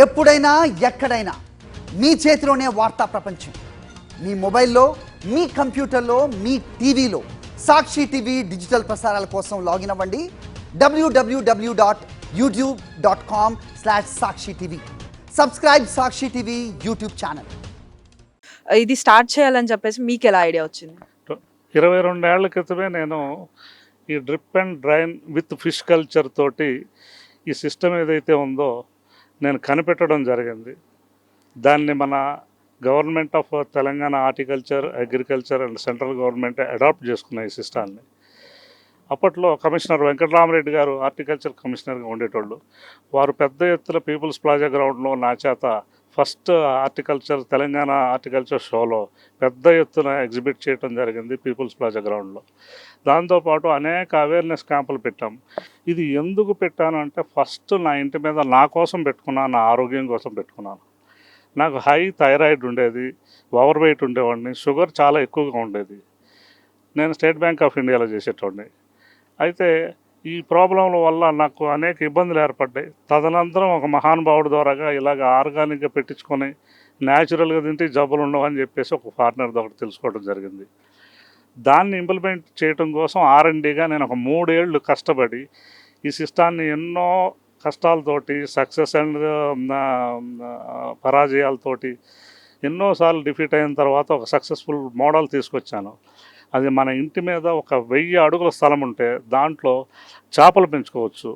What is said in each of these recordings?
ఎప్పుడైనా ఎక్కడైనా మీ చేతిలోనే వార్తా ప్రపంచం. మీ మొబైల్లో, మీ కంప్యూటర్లో, మీ టీవీలో సాక్షి టీవీ డిజిటల్ ప్రసారాల కోసం లాగిన్ అవ్వండి. www.youtube.com/సాక్షి టీవీ. సబ్స్క్రైబ్ సాక్షి టీవీ యూట్యూబ్ ఛానల్. ఇది స్టార్ట్ చేయాలని చెప్పేసి మీకు ఎలా ఐడియా వచ్చింది? 22 ఏళ్ల క్రితమే నేను ఈ drip and drain with fish culture తోటి ఈ సిస్టమ్ ఏదైతే ఉందో నేను కనిపెట్టడం జరిగింది. దాన్ని మన government of Telangana horticulture, agriculture and central government adopt చేసుకున్న ఈ సిస్టాన్ని. అప్పట్లో కమిషనర్ వెంకటరామరెడ్డి గారు హార్టికల్చర్ కమిషనర్గా ఉండేటోళ్ళు. వారు పెద్ద ఎత్తున పీపుల్స్ ప్లాజా గ్రౌండ్లో నా చేత ఫస్ట్ హార్టికల్చర్ తెలంగాణ హార్టికల్చర్ షోలో పెద్ద ఎత్తున ఎగ్జిబిట్ చేయడం జరిగింది పీపుల్స్ ప్లాజా గ్రౌండ్లో. దాంతోపాటు అనేక అవేర్నెస్ క్యాంపులు పెట్టాం. ఇది ఎందుకు పెట్టాను అంటే, ఫస్ట్ నా ఇంటి మీద నా కోసం పెట్టుకున్నాను, నా ఆరోగ్యం కోసం పెట్టుకున్నాను. నాకు హై థైరాయిడ్ ఉండేది, ఓవర్ వెయిట్ ఉండేవాడిని, షుగర్ చాలా ఎక్కువగా ఉండేది. నేను స్టేట్ బ్యాంక్ ఆఫ్ ఇండియాలో చేసేటోడిని. అయితే ఈ ప్రాబ్లంల వల్ల నాకు అనేక ఇబ్బందులు ఏర్పడ్డాయి. తదనంతరం ఒక మహానుభావుడి ద్వారాగా ఇలాగ ఆర్గానిక్గా పెట్టించుకొని న్యాచురల్గా తింటే జబ్బులు ఉండవని చెప్పేసి ఒక పార్ట్నర్ ఒకటి తెలుసుకోవడం జరిగింది. దాన్ని ఇంప్లిమెంట్ చేయడం కోసం R&Dగా నేను ఒక 3 ఏళ్ళు కష్టపడి ఈ సిస్టాన్ని ఎన్నో కష్టాలతోటి, సక్సెస్ అండ్ పరాజయాలతోటి ఎన్నోసార్లు డిఫీట్ అయిన తర్వాత ఒక సక్సెస్ఫుల్ మోడల్ తీసుకొచ్చాను. అది మన ఇంటి మీద ఒక 1000 అడుగుల స్థలం ఉంటే దాంట్లో చేపలు పెంచుకోవచ్చు.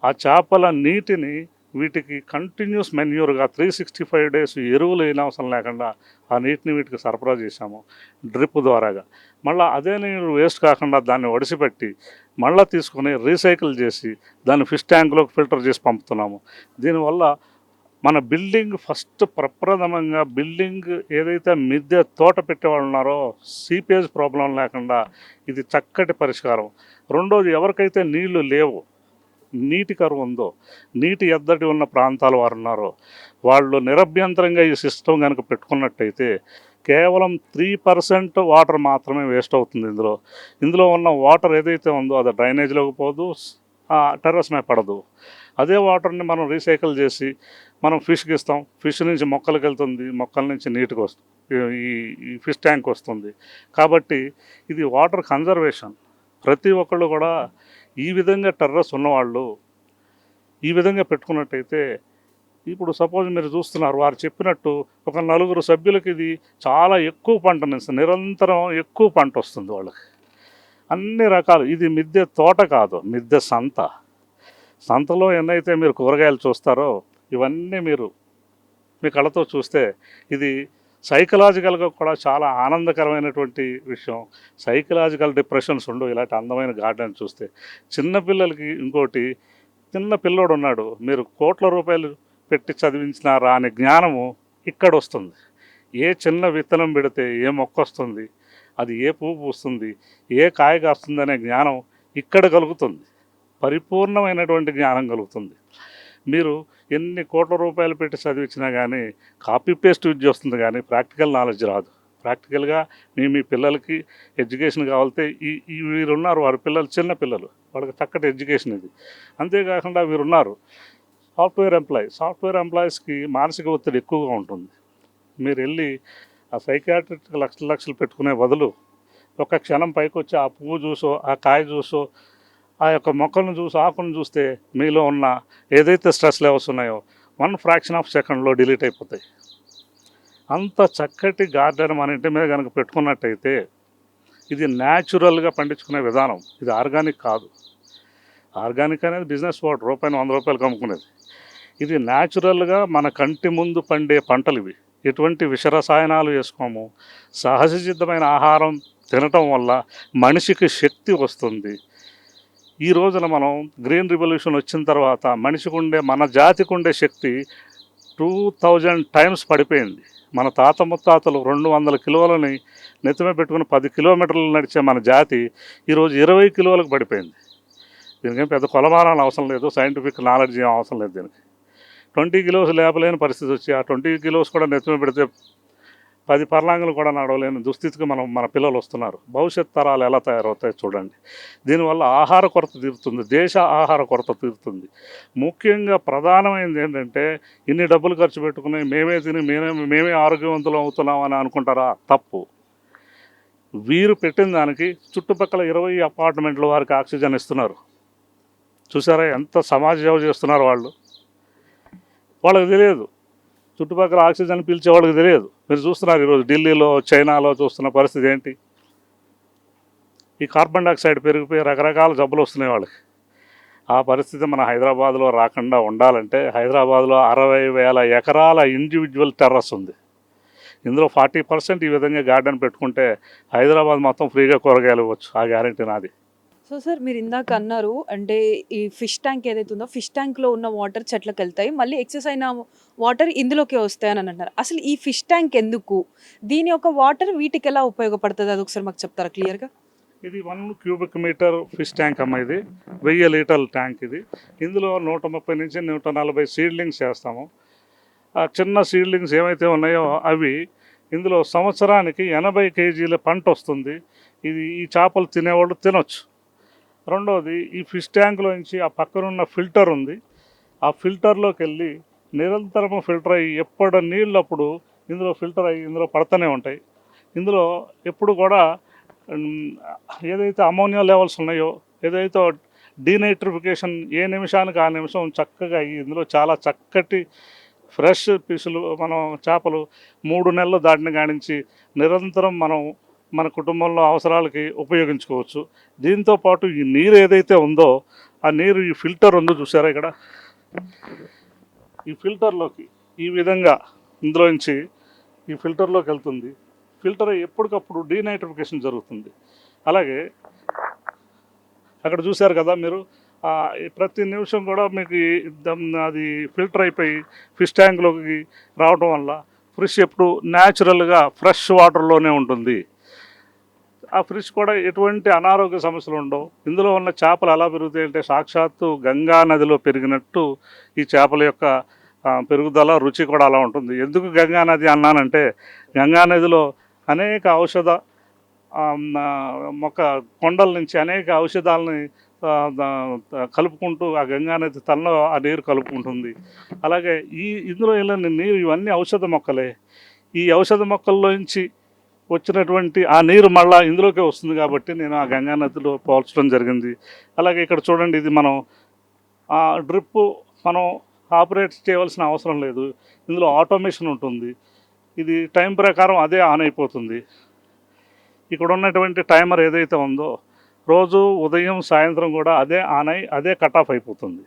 ఆ చేపల నీటిని వీటికి కంటిన్యూస్ మెన్యూర్గా 365 డేస్ ఎరువులు అయిన అవసరం లేకుండా ఆ నీటిని వీటికి సరఫరా చేశాము డ్రిప్ ద్వారాగా. మళ్ళీ అదే నీరు వేస్ట్ కాకుండా దాన్ని ఒడిసిపెట్టి మళ్ళీ తీసుకొని రీసైకిల్ చేసి దాన్ని ఫిష్ ట్యాంకులోకి ఫిల్టర్ చేసి పంపుతున్నాము. దీనివల్ల మన బిల్డింగ్ ఫస్ట్ ప్రప్రథమంగా బిల్డింగ్ ఏదైతే మిద్దె తోట పెట్టేవాళ్ళు ఉన్నారో సీపేజ్ ప్రాబ్లం లేకుండా ఇది చక్కటి పరిష్కారం. రెండోది, ఎవరికైతే నీళ్లు లేవు, నీటి కరువు ఉందో, నీటి ఎద్దడి ఉన్న ప్రాంతాల వారు ఉన్నారో వాళ్ళు నిరభ్యంతరంగా ఈ సిస్టమ్ కనుక పెట్టుకున్నట్టయితే కేవలం 3% వాటర్ మాత్రమే వేస్ట్ అవుతుంది. ఇందులో ఉన్న వాటర్ ఏదైతే ఉందో అది డ్రైనేజ్లోకి పోదు, టెర్రస్ మీద పడదు. అదే వాటర్ని మనం రీసైకిల్ చేసి మనం ఫిష్కి ఇస్తాం. ఫిష్ నుంచి మొక్కలకి వెళ్తుంది, మొక్కల నుంచి నీటికి వస్తుంది, ఈ ఫిష్ ట్యాంక్ వస్తుంది. కాబట్టి ఇది వాటర్ కన్జర్వేషన్. ప్రతి ఒక్కళ్ళు కూడా ఈ విధంగా టెర్రస్ ఉన్నవాళ్ళు ఈ విధంగా పెట్టుకున్నట్టయితే, ఇప్పుడు సపోజ్ మీరు చూస్తున్నారు, వారు చెప్పినట్టు ఒక 4 సభ్యులకి ఇది చాలా ఎక్కువ పంటనిస్తుంది, నిరంతరం ఎక్కువ పంట వస్తుంది వాళ్ళకి. అన్ని రకాలు, ఇది మిద్దె తోట కాదు, మిద్దె సంత. సంతలో ఎన్నైతే మీరు కూరగాయలు చూస్తారో ఇవన్నీ మీరు మీ కళ్ళతో చూస్తే ఇది సైకలాజికల్గా కూడా చాలా ఆనందకరమైనటువంటి విషయం. సైకలాజికల్ డిప్రెషన్స్ ఉండవు ఇలాంటి అందమైన గార్డెన్ చూస్తే. చిన్నపిల్లలకి ఇంకోటి, చిన్న పిల్లోడు ఉన్నాడు, మీరు కోట్ల రూపాయలు పెట్టి చదివించినారా అనే జ్ఞానము ఇక్కడ వస్తుంది. ఏ చిన్న విత్తనం పెడితే ఏ మొక్క వస్తుంది, అది ఏ పువ్వు పూస్తుంది, ఏ కాయ కాస్తుంది అనే జ్ఞానం ఇక్కడ కలుగుతుంది. పరిపూర్ణమైనటువంటి జ్ఞానం కలుగుతుంది. మీరు ఎన్ని కోట్ల రూపాయలు పెట్టి చదివించినా కానీ కాపీ పేస్ట్ విద్య వస్తుంది, కానీ ప్రాక్టికల్ నాలెడ్జ్ రాదు. ప్రాక్టికల్గా మీ పిల్లలకి ఎడ్యుకేషన్ కావాలితే ఈ వీరున్నారు, వారి పిల్లలు చిన్న పిల్లలు, వాళ్ళకి చక్కటి ఎడ్యుకేషన్ ఇది. అంతేకాకుండా వీరున్నారు సాఫ్ట్వేర్ ఎంప్లాయీస్కి మానసిక ఒత్తిడి ఎక్కువగా ఉంటుంది. మీరు వెళ్ళి ఆ సైకాట్రిక్ లక్షలు పెట్టుకునే బదులు ఒక క్షణం పైకి వచ్చి ఆ పువ్వు చూసో, ఆ కాయ చూసో, ఆ యొక్క మొక్కలను చూసి, ఆకులను చూస్తే మీలో ఉన్న ఏదైతే స్ట్రెస్ లెవెల్స్ ఉన్నాయో 1 ఫ్రాక్షన్ ఆఫ్ సెకండ్లో డిలీట్ అయిపోతాయి. అంత చక్కటి గార్డెన్ మన ఇంటి మీద కనుక పెట్టుకున్నట్టయితే, ఇది న్యాచురల్గా పండించుకునే విధానం, ఇది ఆర్గానిక్ కాదు. ఆర్గానిక్ అనేది బిజినెస్ వాడు రూపాయలు 100 రూపాయలకు అమ్ముకునేది. ఇది న్యాచురల్గా మన కంటి ముందు పండే పంటలు ఇవి. ఎటువంటి విషరసాయనాలు వేసుకోము. సహజసిద్ధమైన ఆహారం తినటం వల్ల మనిషికి శక్తి వస్తుంది. ఈ రోజున మనం గ్రీన్ రివల్యూషన్ వచ్చిన తర్వాత మనిషికి ఉండే, మన జాతికి ఉండే శక్తి 2000 టైమ్స్ పడిపోయింది. మన తాత ముత్తాతలు 200 కిలోలని నెత్తిమే పెట్టుకుని 10 కిలోమీటర్లు నడిచే మన జాతి ఈరోజు 20 కిలోలకు పడిపోయింది. దీనికేం పెద్ద కొలమానాలు అవసరం లేదు, సైంటిఫిక్ నాలెడ్జ్ ఏం అవసరం లేదు. దీనికి 20 కిలోస్ లేపలేని పరిస్థితి వచ్చి ఆ 20 కిలోస్ కూడా నెత్తిమే పెడితే 10 పర్లాంగులు కూడా నడవలేని దుస్థితికి మన పిల్లలు వస్తున్నారు. భవిష్యత్ తరాలు ఎలా తయారవుతాయి చూడండి. దీనివల్ల ఆహార కొరత తీరుతుంది, దేశ ఆహార కొరత తీరుతుంది. ముఖ్యంగా ప్రధానమైనది ఏంటంటే ఇన్ని డబ్బులు ఖర్చు పెట్టుకుని మేమే తిని మేమే ఆరోగ్యవంతులు అవుతున్నామని అనుకుంటారా? తప్పు. వీరు పెట్టిన దానికి చుట్టుపక్కల 20 అపార్ట్మెంట్ల వారికి ఆక్సిజన్ ఇస్తున్నారు. చూసారా ఎంత సమాజ సేవ చేస్తున్నారు వాళ్ళు. వాళ్ళకి తెలియదు, చుట్టుపక్కల ఆక్సిజన్ పీల్చే వాళ్ళకి తెలియదు. మీరు చూస్తున్నారు ఈరోజు ఢిల్లీలో, చైనాలో చూస్తున్న పరిస్థితి ఏంటి? ఈ కార్బన్ డైఆక్సైడ్ పెరిగిపోయి రకరకాల జబ్బులు వస్తున్నాయి వాళ్ళకి. ఆ పరిస్థితి మన హైదరాబాద్లో రాకుండా ఉండాలంటే హైదరాబాద్లో 60,000 ఎకరాల ఇండివిజువల్ టెర్రస్ ఉంది. ఇందులో 40% ఈ విధంగా గార్డెన్ పెట్టుకుంటే హైదరాబాద్ మొత్తం ఫ్రీగా కూరగాయలు ఇవ్వచ్చు. ఆ గ్యారెంటీ నాది. సో సార్ మీరు ఇందాక అన్నారు అంటే ఈ ఫిష్ ట్యాంక్ ఏదైతే ఉందో ఫిష్ ట్యాంక్లో ఉన్న వాటర్ చెట్లకు వెళ్తాయి, మళ్ళీ ఎక్సెస్ అయిన వాటర్ ఇందులోకి వస్తాయని అంటున్నారు. అసలు ఈ ఫిష్ ట్యాంక్ ఎందుకు, దీని యొక్క వాటర్ వీటికి ఎలా ఉపయోగపడుతుంది అది ఒకసారి మాకు చెప్తారా క్లియర్గా? ఇది 1 క్యూబిక్ మీటర్ ఫిష్ ట్యాంక్ అమ్మ. ఇది 1000 లీటర్ల ట్యాంక్. ఇది ఇందులో 130 నుంచి 140 సీడ్లింగ్స్ చేస్తాము. ఆ చిన్న సీడ్లింగ్స్ ఏమైతే ఉన్నాయో అవి ఇందులో సంవత్సరానికి 80 కేజీల పంట వస్తుంది. ఇది ఈ చేపలు తినేవాళ్ళు తినొచ్చు. రెండవది ఈ ఫిష్ ట్యాంక్లో నుంచి ఆ పక్కనున్న ఫిల్టర్ ఉంది. ఆ ఫిల్టర్లోకి వెళ్ళి నిరంతరము ఫిల్టర్ అయ్యి ఎప్పుడు నీళ్ళప్పుడు ఇందులో ఫిల్టర్ అయ్యి ఇందులో పడుతూనే ఉంటాయి. ఇందులో ఎప్పుడు కూడా ఏదైతే అమోనియా లెవెల్స్ ఉన్నాయో, ఏదైతే డీనైట్రిఫికేషన్ ఏ నిమిషానికి ఆ నిమిషం చక్కగా అయ్యి ఇందులో చాలా చక్కటి ఫ్రెష్ పీసులు మనం చేపలు 3 నెలలు దాటిన కానించి నిరంతరం మనం మన కుటుంబంలో అవసరాలకి ఉపయోగించుకోవచ్చు. దీంతోపాటు ఈ నీరు ఏదైతే ఉందో ఆ నీరు ఈ ఫిల్టర్ ఉందో చూసారా ఇక్కడ, ఈ ఫిల్టర్లోకి ఈ విధంగా ఇందులో నుంచి ఈ ఫిల్టర్లోకి వెళ్తుంది. ఫిల్టర్ ఎప్పటికప్పుడు డీనైట్రిఫికేషన్ జరుగుతుంది. అలాగే అక్కడ చూశారు కదా మీరు, ప్రతి నిమిషం కూడా మీకు అది ఫిల్టర్ అయిపోయి ఫిష్ ట్యాంక్లోకి రావడం వల్ల ఫిష్ ఎప్పుడు న్యాచురల్గా ఫ్రెష్ వాటర్లోనే ఉంటుంది. ఆ ఫిష్ కూడా ఎటువంటి అనారోగ్య సమస్యలు ఉండవు. ఇందులో ఉన్న చేపలు ఎలా పెరుగుతాయంటే సాక్షాత్తు గంగా నదిలో పెరిగినట్టు ఈ చేపల యొక్క పెరుగుదల, రుచి కూడా అలా ఉంటుంది. ఎందుకు గంగా నది అన్నానంటే గంగా నదిలో అనేక ఔషధ మొక్క కొండల నుంచి అనేక ఔషధాలని కలుపుకుంటూ ఆ గంగా నది తనలో ఆ నీరు కలుపుకుంటుంది. అలాగే ఇందులో వెళ్ళిన నీరు ఇవన్నీ ఔషధ మొక్కలే. ఈ ఔషధ మొక్కల్లో నుంచి వచ్చినటువంటి ఆ నీరు మళ్ళీ ఇందులోకే వస్తుంది కాబట్టి నేను ఆ గంగా నదిలో పోల్చడం జరిగింది. అలాగే ఇక్కడ చూడండి, ఇది మనం డ్రిప్ మనం ఆపరేట్ చేయవలసిన అవసరం లేదు. ఇందులో ఆటోమేషన్ ఉంటుంది. ఇది టైం ప్రకారం అదే ఆన్ అయిపోతుంది. ఇక్కడ ఉన్నటువంటి టైమర్ ఏదైతే ఉందో రోజు ఉదయం సాయంత్రం కూడా అదే ఆన్ అయ్యి అదే కట్ ఆఫ్ అయిపోతుంది.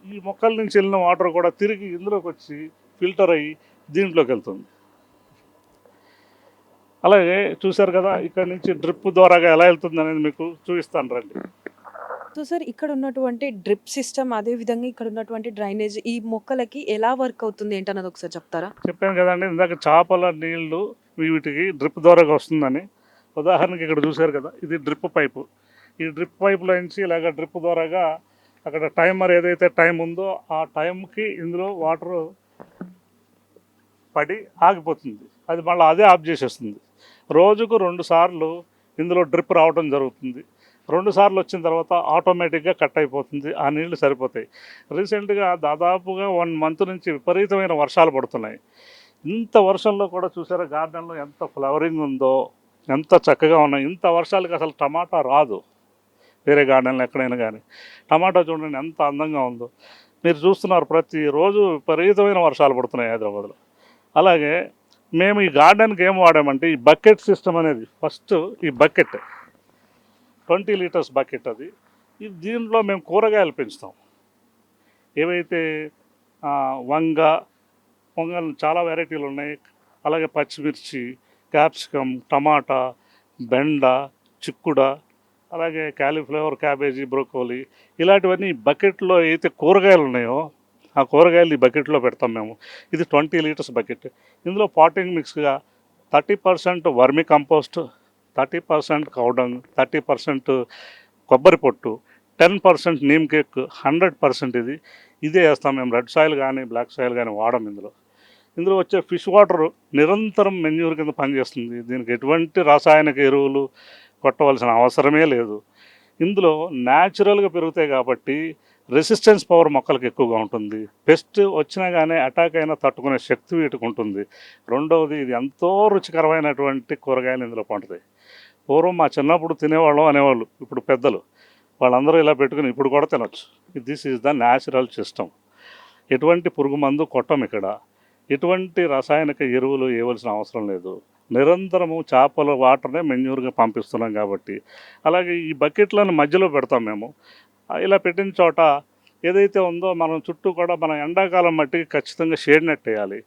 ఈ మొక్కల నుంచి వెళ్ళిన వాటర్ కూడా తిరిగి ఇందులోకి వచ్చి ఫిల్టర్ అయ్యి దీంట్లోకి వెళ్తుంది. అలాగే చూశారు కదా, ఇక్కడ నుంచి డ్రిప్ ద్వారాగా ఎలా వెళ్తుంది అనేది మీకు చూపిస్తాను రండి. సో సార్ ఇక్కడ ఉన్నటువంటి డ్రిప్ సిస్టమ్, అదే విధంగా ఇక్కడ ఉన్నటువంటి డ్రైనేజ్ ఈ మొక్కలకి ఎలా వర్క్ అవుతుంది ఏంటన్నది ఒకసారి చెప్తారా? చెప్పాను కదండి ఇందాక, చేపల నీళ్లు వీటికి డ్రిప్ ద్వారాగా వస్తుందని. ఉదాహరణకి ఇక్కడ చూశారు కదా, ఇది డ్రిప్ పైపు. ఈ డ్రిప్ పైపులో నుంచి ఇలాగ డ్రిప్ ద్వారాగా అక్కడ టైమర్ ఏదైతే టైం ఉందో ఆ టైంకి ఇందులో వాటర్ పడి ఆగిపోతుంది. అది మళ్ళీ అదే ఆఫ్ చేసేస్తుంది. రోజుకు 2 సార్లు ఇందులో డ్రిప్ రావడం జరుగుతుంది. 2 సార్లు వచ్చిన తర్వాత ఆటోమేటిక్గా కట్ అయిపోతుంది. ఆ నీళ్లు సరిపోతాయి. రీసెంట్గా దాదాపుగా 1 మంత్ నుంచి విపరీతమైన వర్షాలు పడుతున్నాయి. ఇంత వర్షంలో కూడా చూసారా గార్డెన్లో ఎంత ఫ్లవరింగ్ ఉందో, ఎంత చక్కగా ఉన్నాయి. ఇంత వర్షాలకి అసలు టమాటా రాదు వేరే గార్డెన్లో ఎక్కడైనా కానీ. టమాటా చూడండి ఎంత అందంగా ఉందో. మీరు చూస్తున్నారు ప్రతిరోజు విపరీతమైన వర్షాలు పడుతున్నాయి హైదరాబాద్లో. అలాగే మేము ఈ గార్డెన్కి ఏం వాడామంటే ఈ బకెట్ సిస్టమ్ అనేది. ఫస్ట్ ఈ బకెట్ 20 లీటర్స్ బకెట్ అది. దీంట్లో మేము కూరగాయలు పెంచుతాం. ఏవైతే వంగలు చాలా వెరైటీలు ఉన్నాయి. అలాగే పచ్చిమిర్చి, క్యాప్సికమ్, టమాటా, బెండ, చిక్కుడ, అలాగే క్యాలీఫ్లవర్, క్యాబేజీ, బ్రోకోలీ ఇలాంటివన్నీ బకెట్లో అయితే కూరగాయలు ఉన్నాయో ఆ కూరగాయలు ఈ బకెట్లో పెడతాం మేము. ఇది 20 లీటర్స్ బకెట్. ఇందులో పాటింగ్ మిక్స్గా 30% వర్మి కంపోస్ట్, 30% కౌడంగ్, 30% కొబ్బరి పొట్టు, 10% నీమ్ కేక్, 100% ఇదే వేస్తాం మేము. రెడ్ సాయిల్ కానీ బ్లాక్ సాయిల్ కానీ వాడడం ఇందులో. ఇందులో వచ్చే ఫిష్ వాటర్ నిరంతరం మెన్యూర్ కింద పనిచేస్తుంది. దీనికి ఎటువంటి రాసాయనిక ఎరువులు కొట్టవలసిన అవసరమే లేదు. ఇందులో న్యాచురల్గా పెరుగుతాయి కాబట్టి రెసిస్టెన్స్ పవర్ మొక్కలకు ఎక్కువగా ఉంటుంది. పెస్ట్ వచ్చినా కానీ అటాక్ అయినా తట్టుకునే శక్తి వీటికి ఉంటుంది. రెండవది, ఇది ఎంతో రుచికరమైనటువంటి కూరగాయలు ఇందులో పండుతాయి. పూర్వం మా చిన్నప్పుడు తినేవాళ్ళం అనేవాళ్ళు, ఇప్పుడు పెద్దలు వాళ్ళందరూ ఇలా పెట్టుకుని ఇప్పుడు కూడా తినొచ్చు. This is the natural system. ఎటువంటి పురుగు మందు కొట్టం ఇక్కడ, ఎటువంటి రసాయనిక ఎరువులు వేయవలసిన అవసరం లేదు. నిరంతరము చేపల వాటర్నే మెన్యూర్గా పంపిస్తున్నాం కాబట్టి. అలాగే ఈ బకెట్లను మధ్యలో పెడతాం మేము. ఇలా పెట్టిన చోట ఏదైతే ఉందో మనం చుట్టూ కూడా మనం ఎండాకాలం మట్టికి ఖచ్చితంగా షేడ్ నెట్ వేయాలి.